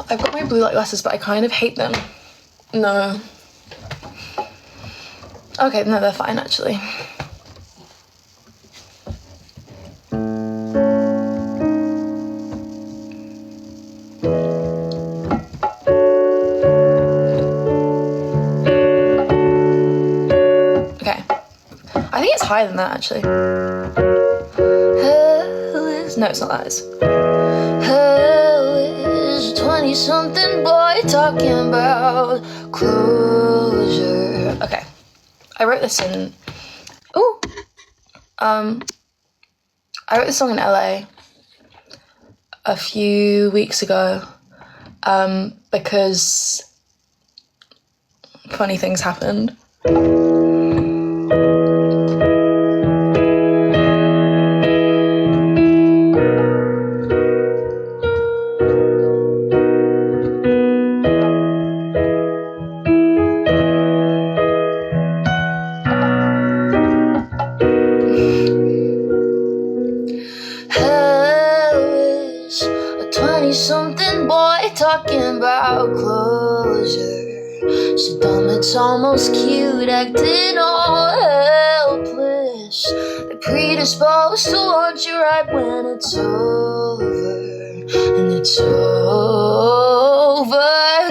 I've got my blue light glasses, but I kind of hate them. No. Okay, no, they're fine actually. Okay. I think it's higher than that actually. No, it's not that. It's hell is a 20-something boy talking about closure. Okay. I wrote this in I wrote this song in LA a few weeks ago because funny things happened. Something boy talking about closure. So dumb it's almost cute, acting all helpless. They're predisposed to want you right when it's over. And it's over.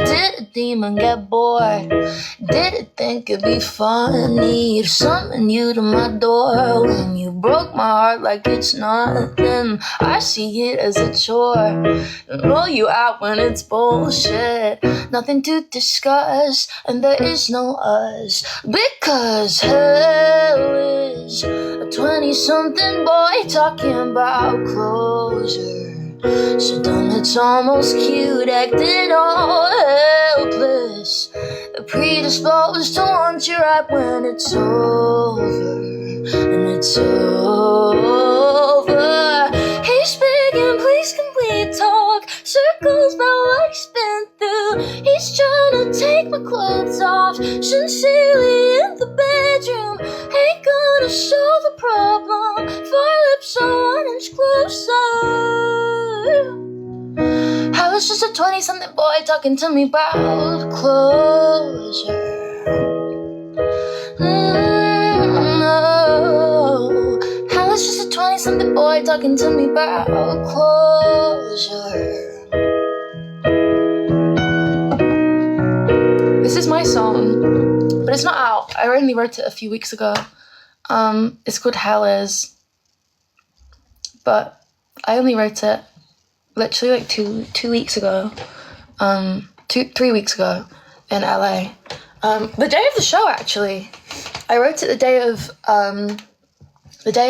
Did a demon get bored? Did it think it'd be funny to summon you to my door when you broke my heart like it's nothing? I see it as a chore and roll you out when it's bullshit. Nothing to discuss and there is no us, because hell is a 20-something boy talking about closure. So dumb it's almost cute, acting all helpless. They're predisposed to want you right when it's over. And it's over. He's begging, please can we talk? Circles about what he's been through. He's trying to take my clothes off, sincerely in the bedroom. Ain't gonna solve the problem, 4 lips are 1 inch closer. I was just a 20-something boy talking to me about closure. No. I was just a 20-something boy talking to me about closure. This is my song, but it's not out. I only wrote it a few weeks ago. It's called Hell Is, but I only wrote it literally like two weeks ago, 3 weeks ago in LA. The day of the show, actually. I wrote it the day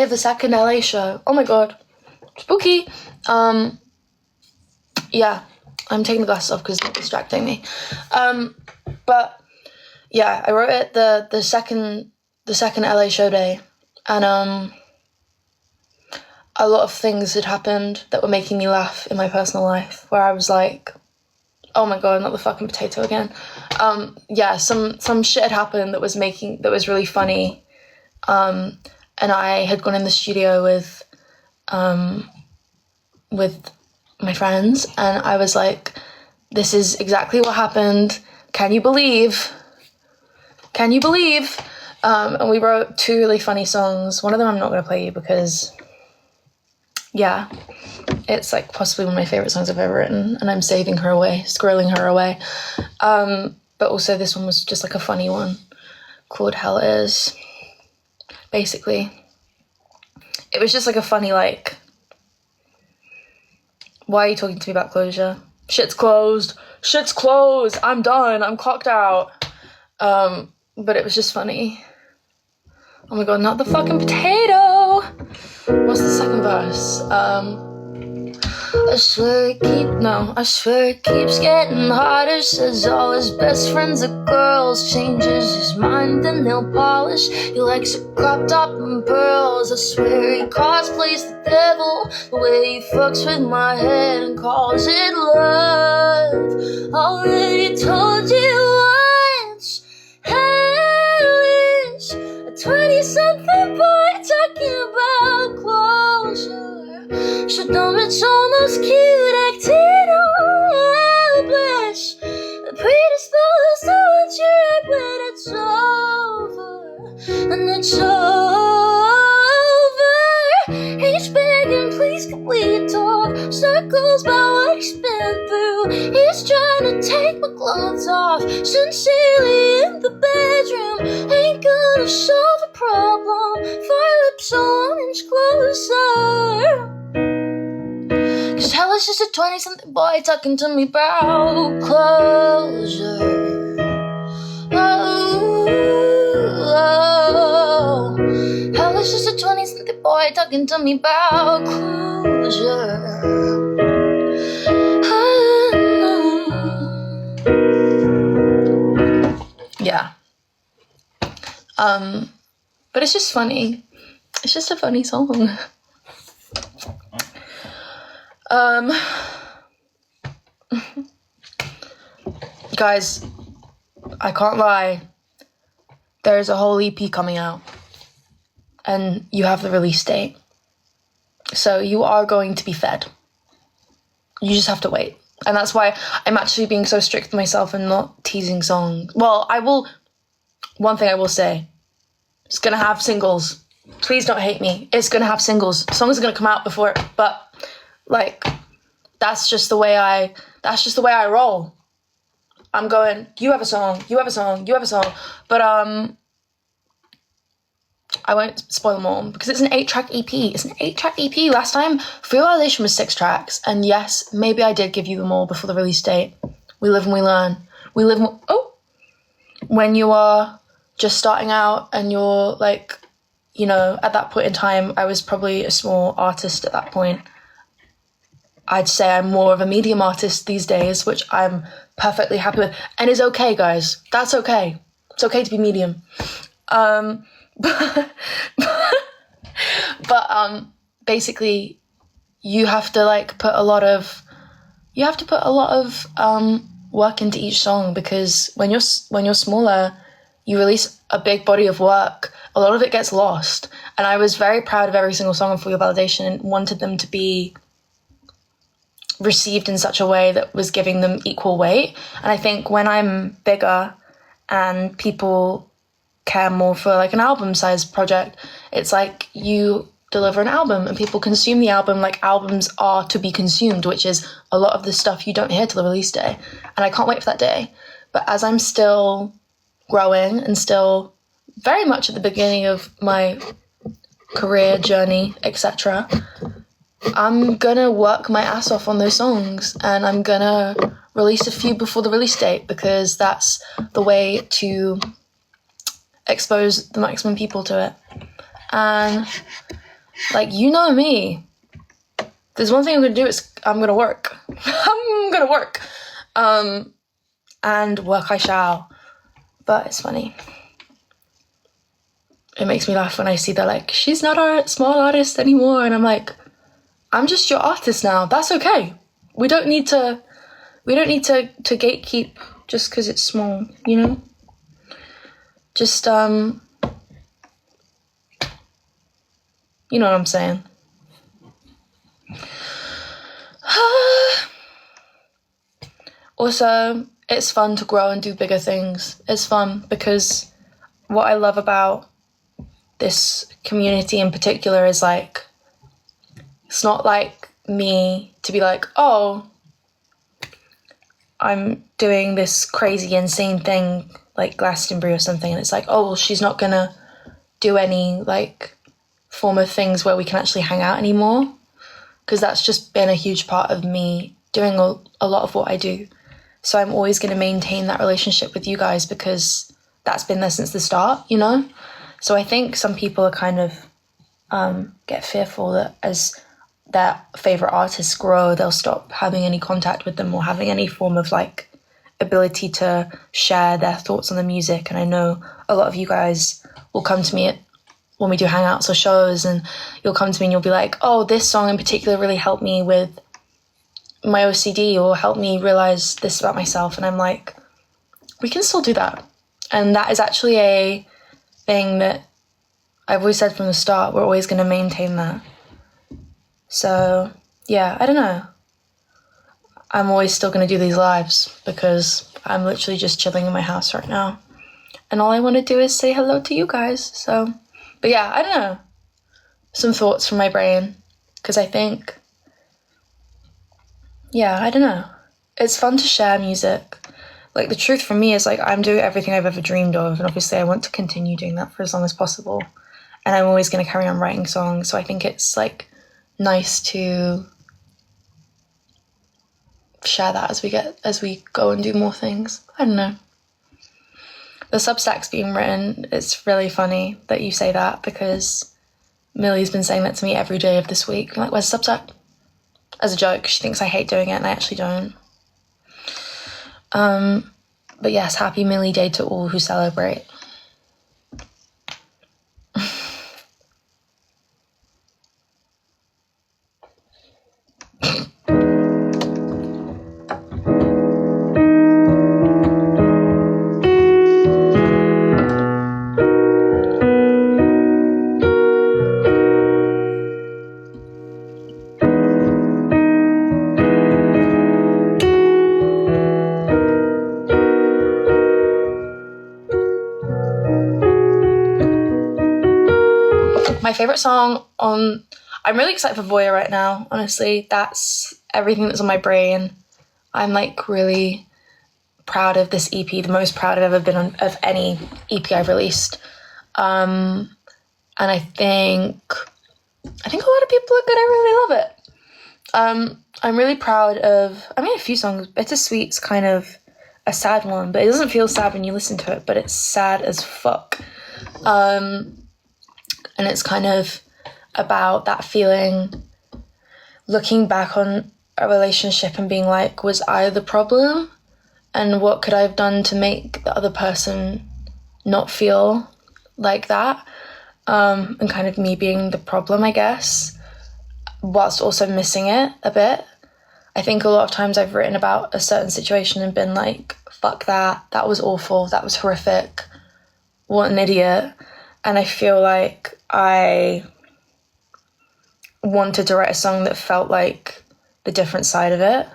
of the second LA show. Oh my god, spooky. Yeah, I'm taking the glasses off because it's distracting me. But yeah, I wrote it the second LA show day, and a lot of things had happened that were making me laugh in my personal life, where I was like, oh my god, not the fucking potato again. Yeah, some shit had happened that was really funny. And I had gone in the studio with my friends, and I was like, this is exactly what happened. Can you believe? And we wrote 2 really funny songs. One of them I'm not going to play you because, yeah, it's like possibly one of my favourite songs I've ever written, and I'm squirreling her away. But also this one was just like a funny one called Hell Is. Basically, it was just like a funny, like, why are you talking to me about closure? Shit's closed, I'm done, I'm clocked out. But it was just funny. Oh my god, not the fucking potato! What's the second verse? I swear it keeps getting harder. Says all his best friends are girls. Changes his mind and nail polish. He likes a crop top and pearls. I swear he cosplays the devil. The way he fucks with my head and calls it love. Already told you once. Hell is a 20-something boy talking about closure. So dumb, it's almost cute, acting all helpless. Predisposed to want you right when it's over. And it's over. He's begging, please can we talk? Circles about what he's been through. He's trying to take my clothes off. Sincerely in the bedroom. Ain't gonna solve a problem. 4 lips on 1 inch closer. Cause hell is just a 20-something boy talking to me about closure. Oh, hell is just a 20-something boy talking to me about closure. Yeah. But it's just funny. It's just a funny song. Guys, I can't lie. There's a whole EP coming out. And you have the release date. So you are going to be fed. You just have to wait. And that's why I'm actually being so strict with myself and not teasing songs. Well, one thing I will say. It's going to have singles. Please don't hate me. It's going to have singles. Songs are going to come out before it. But, like, that's just the way I roll. I'm going, you have a song. But, I won't spoil them all because it's an 8-track EP. Last time, Free Violation was 6 tracks. And yes, maybe I did give you them all before the release date. We live and we learn. When you are just starting out and you're like, you know, at that point in time, I was probably a small artist at that point. I'd say I'm more of a medium artist these days, which I'm perfectly happy with. And is okay, guys. That's okay. It's okay to be medium. But basically you have to like put a lot of work into each song, because when you're smaller, you release a big body of work, a lot of it gets lost. And I was very proud of every single song on For Your Validation and wanted them to be received in such a way that was giving them equal weight. And I think when I'm bigger and people care more for like an album-sized project, it's like you deliver an album and people consume the album like albums are to be consumed, which is a lot of the stuff you don't hear till the release day. And I can't wait for that day. But as I'm still growing and still very much at the beginning of my career journey, etc., I'm gonna work my ass off on those songs and I'm gonna release a few before the release date, because that's the way to expose the maximum people to it. And like, you know me, there's one thing I'm gonna do, is I'm gonna work. And work I shall. But it's funny. It makes me laugh when I see that, like, she's not a small artist anymore, and I'm like, I'm just your artist now. That's okay. We don't need to gatekeep just because it's small, you know? Just, you know what I'm saying. Also, it's fun to grow and do bigger things. It's fun because what I love about this community in particular is like, it's not like me to be like, oh, I'm doing this crazy, insane thing like Glastonbury or something, and it's like, oh, well, she's not gonna do any like form of things where we can actually hang out anymore, because that's just been a huge part of me doing a lot of what I do. So I'm always going to maintain that relationship with you guys because that's been there since the start, you know? So I think some people are kind of get fearful that as their favourite artists grow, they'll stop having any contact with them or having any form of like ability to share their thoughts on the music. And I know a lot of you guys will come to me when we do hangouts or shows, and you'll come to me and you'll be like, oh, this song in particular really helped me with my OCD or helped me realize this about myself. And I'm like, we can still do that. And that is actually a thing that I've always said from the start. We're always going to maintain that. So yeah, I don't know. I'm always still going to do these lives because I'm literally just chilling in my house right now. And all I want to do is say hello to you guys. So, but yeah, I don't know. Some thoughts from my brain. Because I think, yeah, I don't know. It's fun to share music. Like, the truth for me is, like, I'm doing everything I've ever dreamed of. And obviously I want to continue doing that for as long as possible. And I'm always going to carry on writing songs. So I think it's, like, nice to share that as we go and do more things. I don't know. The Substack's being written. It's really funny that you say that because Millie's been saying that to me every day of this week. I'm like, where's the Substack? As a joke, she thinks I hate doing it and I actually don't. But yes, happy Millie Day to all who celebrate. My favourite song on... I'm really excited for Voya right now, honestly. That's everything that's on my brain. I'm, like, really proud of this EP, the most proud I've ever been of any EP I've released. And I think a lot of people are gonna really love it. I'm really proud of... I mean, a few songs. Bittersweet's kind of a sad one, but it doesn't feel sad when you listen to it, but it's sad as fuck. And it's kind of about that feeling, looking back on a relationship and being like, was I the problem? And what could I have done to make the other person not feel like that? And kind of me being the problem, I guess, whilst also missing it a bit. I think a lot of times I've written about a certain situation and been like, fuck that was awful, that was horrific, what an idiot. And I feel like I wanted to write a song that felt like the different side of it.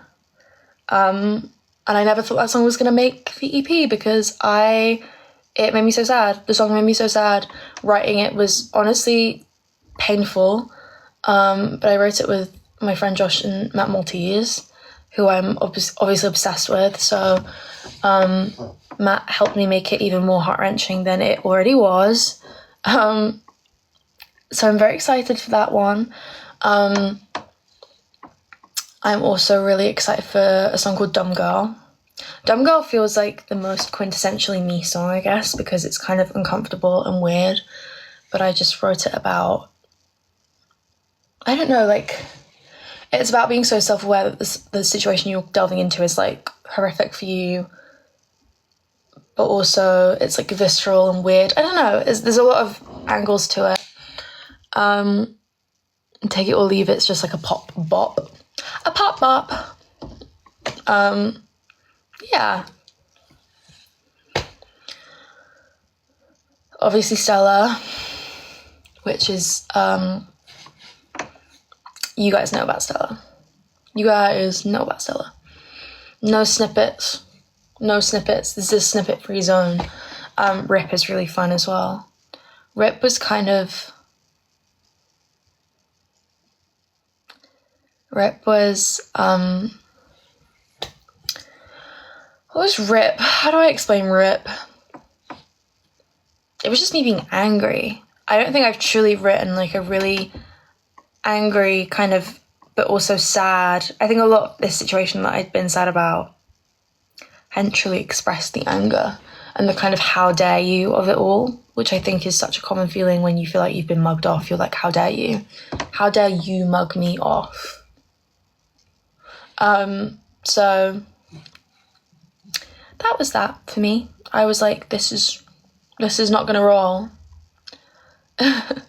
And I never thought that song was going to make the EP because it made me so sad. The song made me so sad. Writing it was honestly painful. But I wrote it with my friend Josh and Matt Maltese, who I'm obviously obsessed with. So Matt helped me make it even more heart-wrenching than it already was. So I'm very excited for that one. I'm also really excited for a song called Dumb Girl. Dumb Girl feels like the most quintessentially me song, I guess, because it's kind of uncomfortable and weird. But I just wrote it about, I don't know, like, it's about being so self-aware that the situation you're delving into is, like, horrific for you. But also it's, like, visceral and weird. I don't know. There's a lot of angles to it. Take it or leave it. It's just, like, a pop bop. A pop bop. Yeah. Obviously Stella, which is, you guys know about Stella. You guys know about Stella. No snippets. This is a snippet-free zone. Rip is really fun as well. Rip was kind of... Rip was, what was Rip? How do I explain Rip? It was just me being angry. I don't think I've truly written, like, a really angry kind of, but also sad. I think a lot of this situation that I'd been sad about hadn't truly expressed the anger and the kind of how dare you of it all, which I think is such a common feeling when you feel like you've been mugged off. You're like, how dare you? How dare you mug me off? So that was that for me. I was like, this is not gonna roll. We don't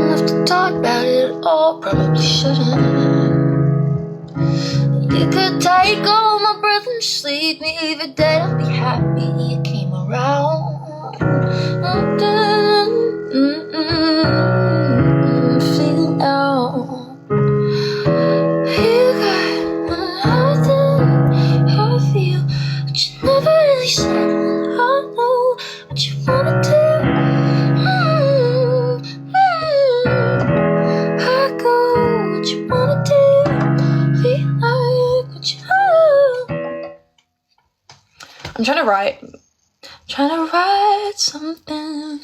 have to talk about it all, probably sleep, maybe the day I'll be happy you came around. Feel now. You got nothing, I feel, but you never really said I know what you wanna do. I go, what you wanna do, be like what you do. I'm trying to write something.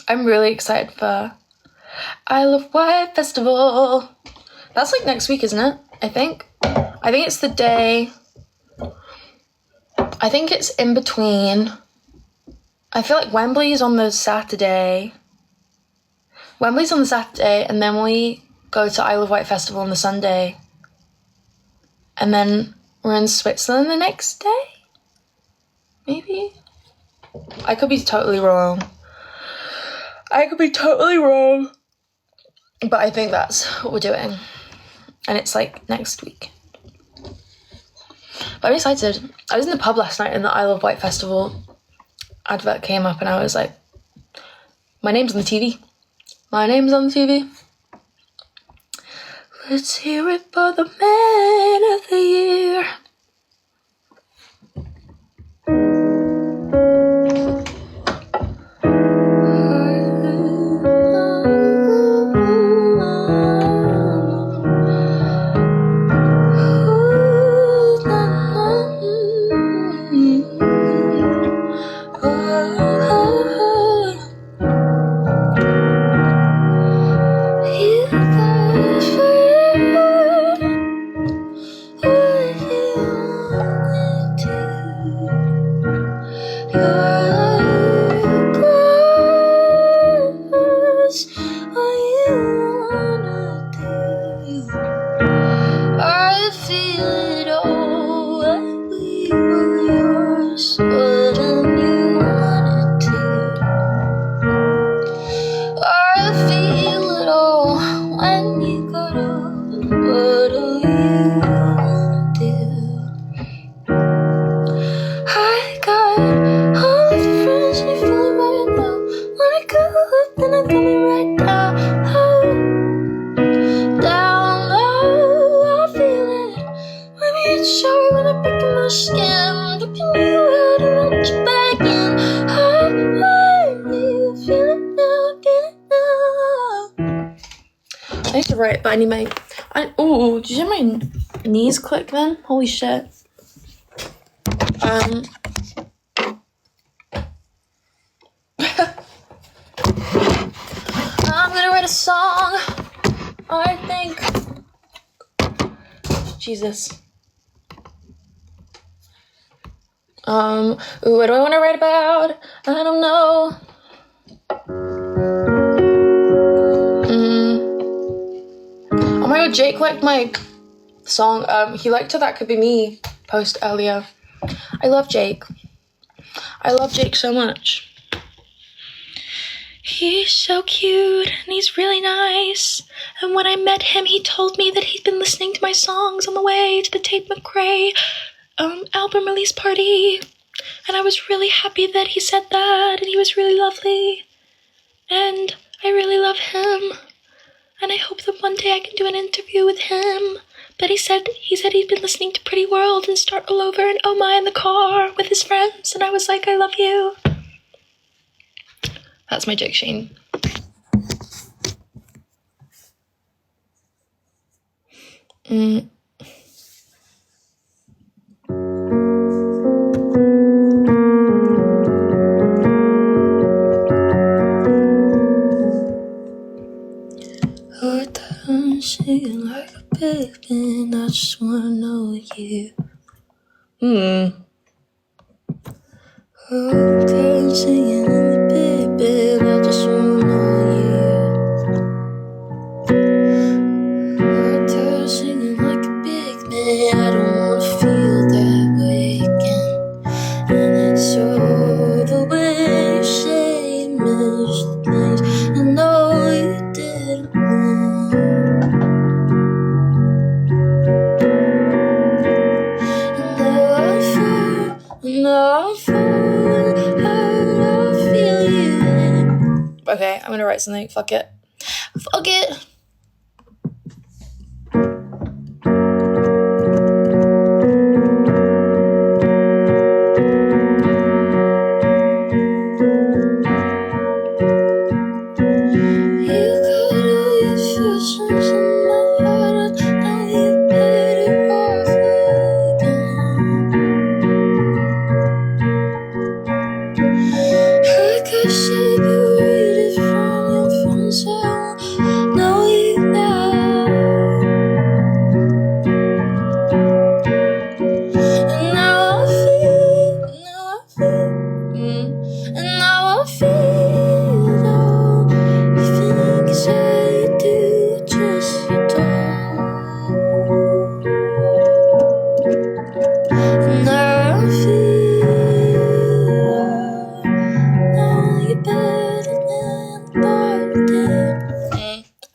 I'm really excited for Ilyyy Festival. That's like next week, isn't it? I think it's the day. I think it's in between. I feel like Wembley's on the Saturday. And then we go to Ilyyy Festival on the Sunday. And then we're in Switzerland the next day? Maybe? I could be totally wrong. But I think that's what we're doing. And it's like next week. But I'm excited. I was in the pub last night and the Ilyyy Festival advert came up and I was like, my name's on the TV. Let's hear it for the man of the year. I need to write, but I need my... Oh, did you hear my knees click then? Holy shit. I'm gonna write a song, I think. Jesus. What do I want to write about? I don't know. Oh my god, Jake liked my song. He liked a That Could Be Me post earlier. I love Jake. So much. He's so cute and he's really nice. And when I met him, he told me that he'd been listening to my songs on the way to the Tate McRae album release party. And I was really happy that he said that, and he was really lovely. And I really love him. And I hope that one day I can do an interview with him. But he said he'd been listening to Pretty World and Start All Over and Oh My in the car with his friends. And I was like, I love you. That's my Jake Shane. I'm singing like a baby, and I just wanna know you. I'm singing like a baby, and I just wanna know you. I'm singing like a big man, I don't wanna feel that way again. And it's all the way you say you miss the things I know you didn't want. Okay, I'm gonna write something. Fuck it. Fuck it.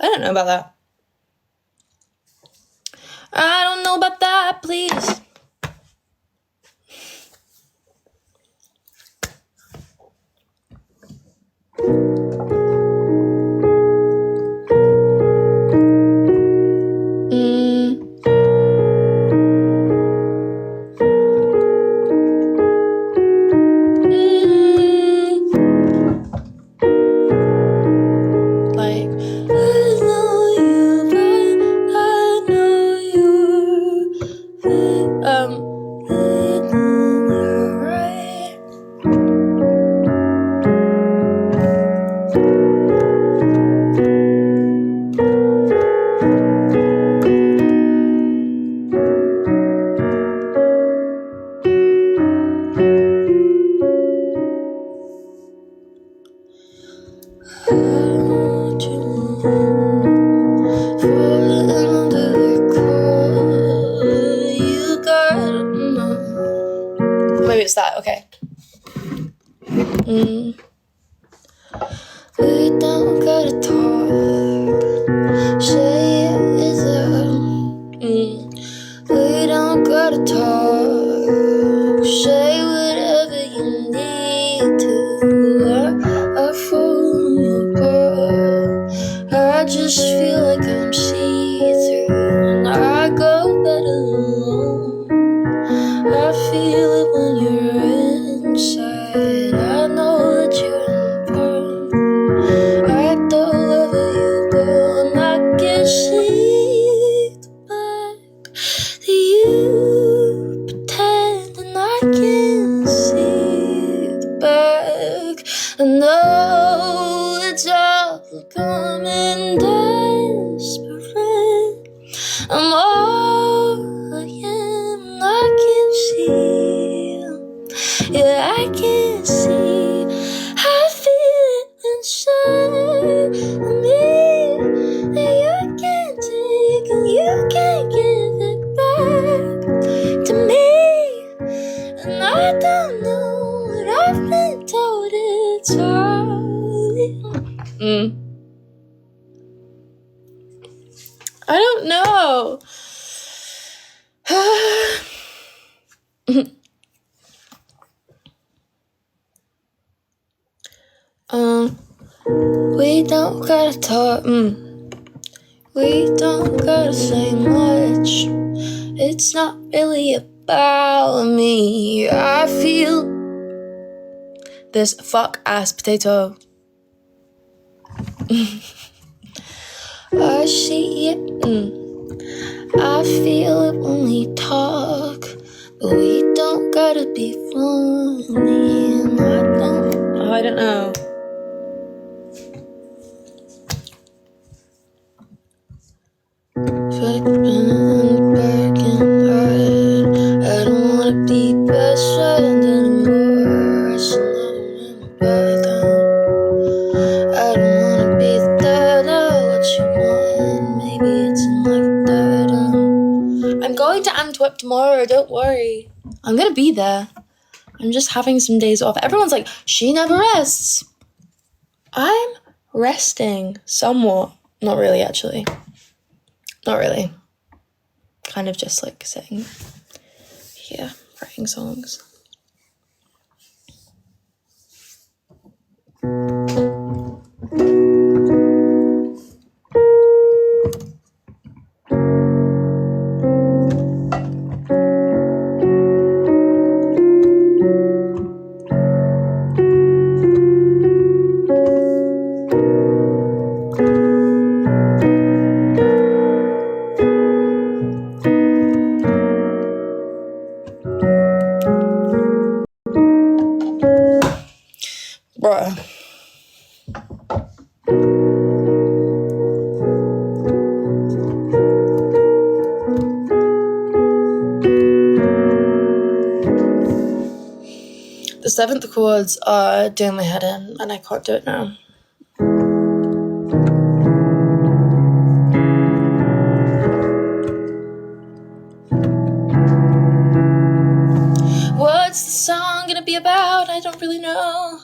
I don't know about that. I don't know about that, please. Maybe it's that, okay. We don't gotta talk. Say it is we don't gotta talk. Say whatever you need to. I fall apart. I just feel like I'm see-through, and I go better alone. I feel it when you're inside. I know that you're important. Right though, wherever you go, and I can see the back that you pretend, and I can see the back. I know it's all becoming desperate. I'm all I am, and I can see. Yeah, I can see. I feel it inside of me that you can't take and you can't give it back to me. And I don't know what I've been told it's all. I don't know. We don't gotta talk. We don't gotta say much. It's not really about me. I feel this fuck-ass potato. I see it. I feel it when we talk, but we don't gotta be funny. And I don't know. Back and hide. I don't wanna be best friend anymore. I should never back down. I don't wanna be the dad of what you want. Maybe it's like that. I'm going to Antwerp tomorrow, don't worry. I'm gonna be there. I'm just having some days off. Everyone's like, she never rests. I'm resting somewhat. Not really, actually. Not really. Kind of just like sitting here, writing songs. The 7th chords are doing my head in, and I can't do it now. What's the song gonna be about? I don't really know.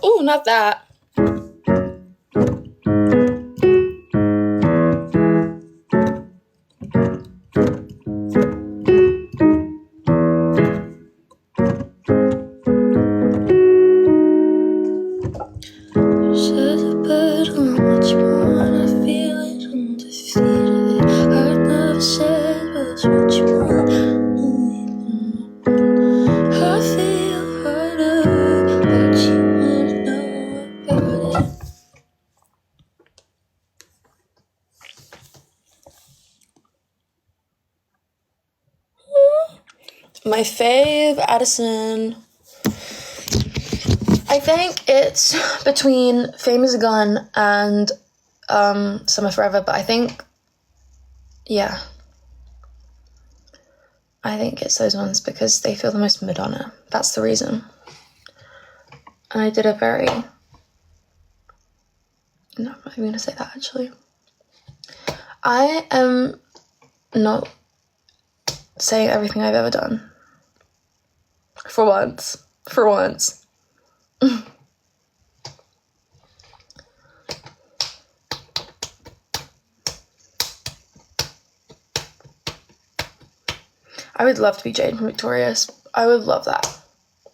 Ooh, not that. My fave Addison, I think it's between Fame Is a Gun and Summer Forever, but I think it's those ones because they feel the most Madonna. That's the reason. And I did a very... No, I'm not even going to say that, actually. I am not saying everything I've ever done. For once. I would love to be Jade from Victorious. I would love that.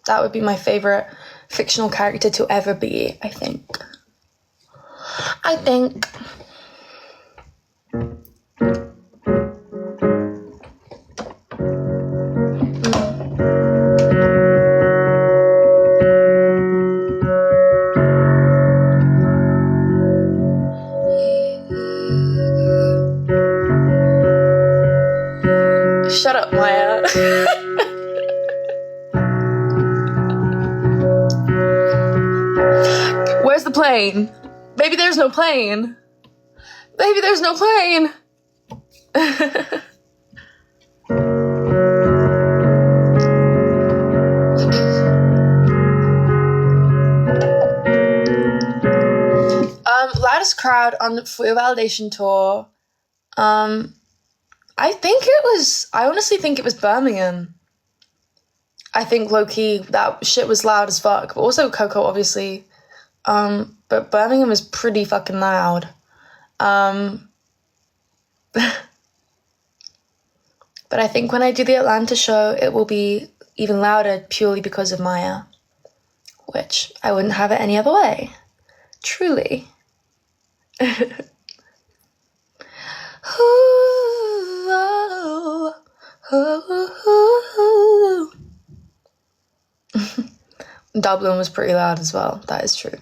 That would be my favourite fictional character to ever be, I think. Shut up, Maya. Where's the plane? Maybe there's no plane. Loudest crowd on the For Your Validation tour. I honestly think it was Birmingham. I think low-key that shit was loud as fuck, but also Coco, obviously. But Birmingham is pretty fucking loud. But I think when I do the Atlanta show, it will be even louder purely because of Maya, which I wouldn't have it any other way. Truly. Dublin was pretty loud as well. That is true.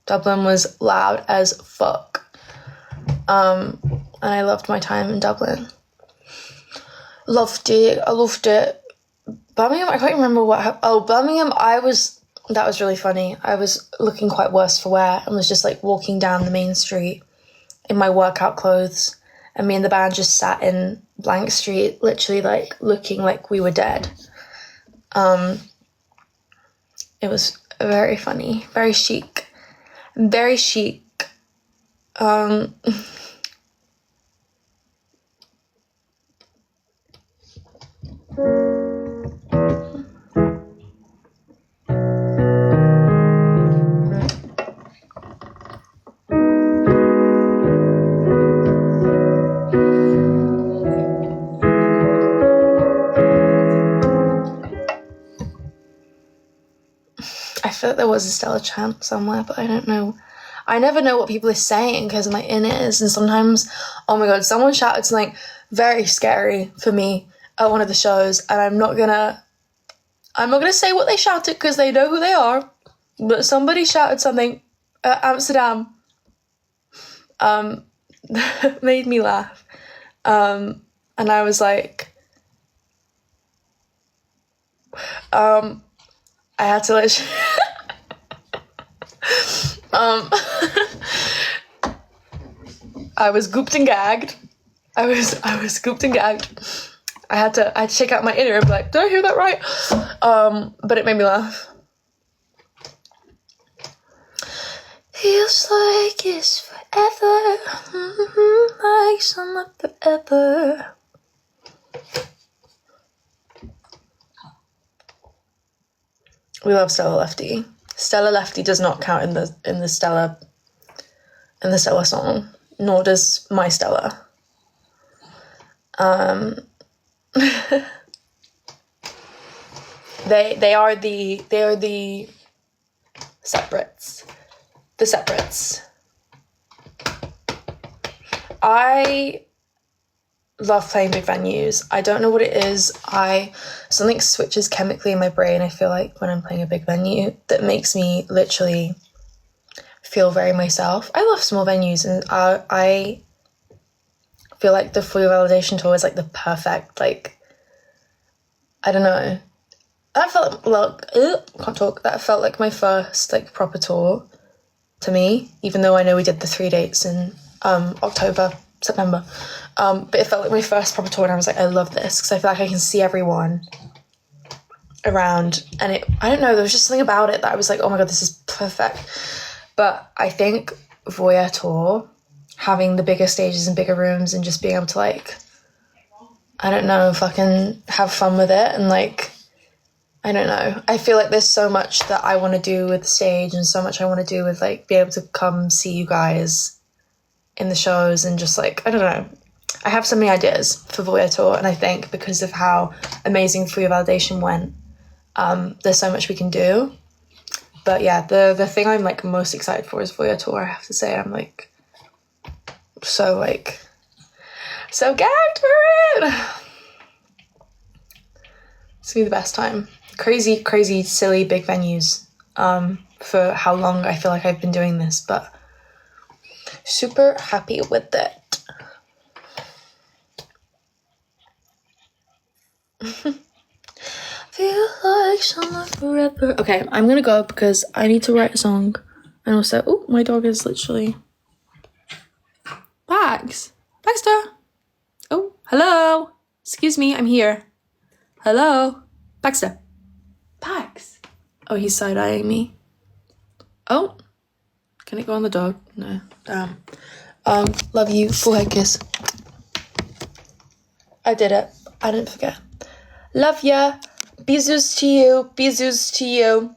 Dublin was loud as fuck. And I loved my time in Dublin. I loved it. Birmingham, I can't remember what happened. Oh, Birmingham, that was really funny. I was looking quite worse for wear and was just like walking down the main street in my workout clothes. And me and the band just sat in Blank Street, literally like looking like we were dead. It was very funny, very chic. I feel like there was a Stella chant somewhere, but I don't know. I never know what people are saying because of my in-ears, and sometimes, oh my god, someone shouted something very scary for me at one of the shows, and I'm not gonna say what they shouted because they know who they are, but somebody shouted something at Amsterdam made me laugh, and I was like, I had to let I was gooped and gagged. I was gooped and gagged. I had to check out my inner and be like, did I hear that right? But it made me laugh. Feels like it's forever, like summer forever. We love Stella Lefty. Stella Lefty does not count in the Stella song, nor does my Stella. They are the separates. The separates. I love playing big venues. I don't know what it is. Something switches chemically in my brain, I feel like, when I'm playing a big venue that makes me literally feel very myself. I love small venues, and I feel like the For Your Validation tour is like the perfect, like, I don't know. That felt that felt like my first like proper tour to me, even though I know we did the 3 dates in October, September. But it felt like my first proper tour, and I was like, I love this because I feel like I can see everyone around, and I don't know, there was just something about it that I was like, oh my god, this is perfect. But I think Voyeur tour, having the bigger stages and bigger rooms and just being able to like, I don't know, fucking have fun with it, and like, I don't know, I feel like there's so much that I want to do with the stage, and so much I want to do with like be able to come see you guys in the shows, and just like, I don't know, I have so many ideas for Voyeur tour, and I think because of how amazing For Your Validation went, there's so much we can do. But yeah, the thing I'm like most excited for is Voyeur tour, I have to say. I'm like so gagged for it. It's gonna be the best time. Crazy, silly, big venues for how long I feel like I've been doing this, but super happy with it. Feel like summer forever. Okay, I'm gonna go because I need to write a song. And also, oh, my dog is literally... Baxter! Oh, hello! Excuse me, I'm here. Hello? Baxter. Bax. Oh, he's side-eyeing me. Oh. Can it go on the dog? No. Damn. Love you. Full head kiss. I did it. I didn't forget. Love ya. Bisous to you.